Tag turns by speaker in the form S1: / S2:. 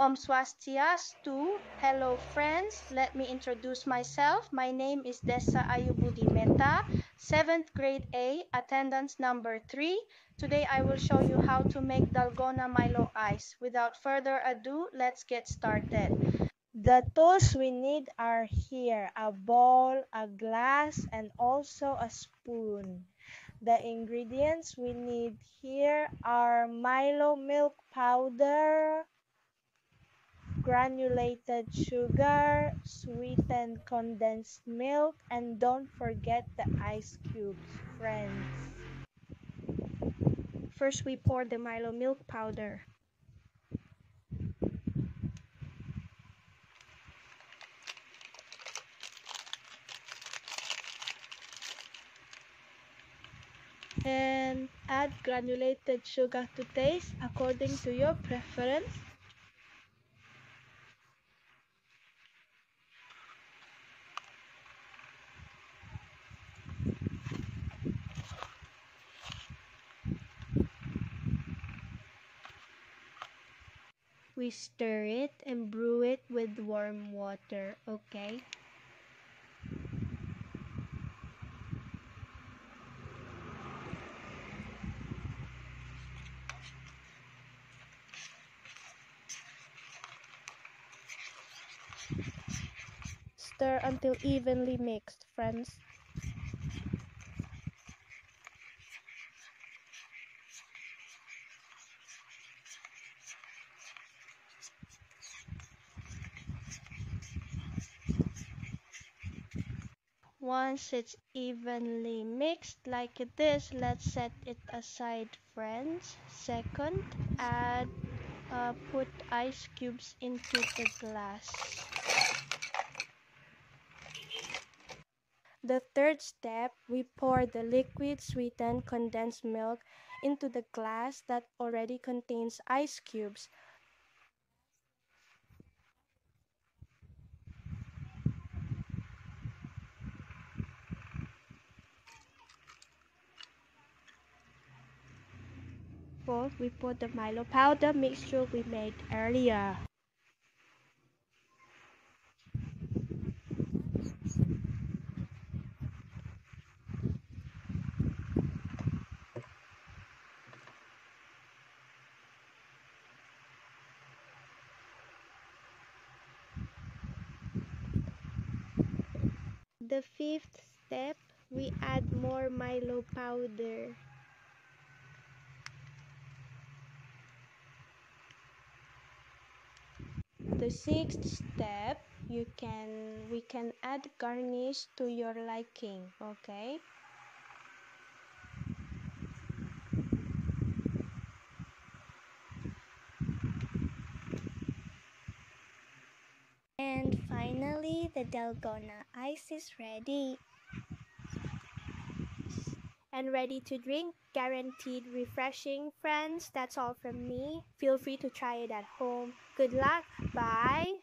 S1: Om Swastiastu. Hello friends, let me introduce myself. My name is Dessa Ayubudi Meta, 7th grade A, attendance number 3. Today I will show you how to make Dalgona Milo ice. Without further ado, let's get started.
S2: The tools we need are here: a bowl, a glass, and also a spoon. The ingredients we need here are Milo milk powder, granulated sugar, sweetened condensed milk, and don't forget the ice cubes, friends.
S3: First, we pour the Milo milk powder. And add granulated sugar to taste according to your preference. We stir it and brew it with warm water, okay? Stir until evenly mixed, friends. Once it's evenly mixed like this, let's set it aside, friends. Second, put ice cubes into the glass. The third step, we pour the liquid sweetened condensed milk into the glass that already contains ice cubes. Fourth, we put the Milo powder mixture we made earlier. The fifth step, we add more Milo powder. The sixth step, we can add garnish to your liking, okay?
S4: And finally, the Dalgona ice is ready.
S3: And ready to drink, guaranteed refreshing, friends. That's all from me. Feel free to try it at home. Good luck. Bye.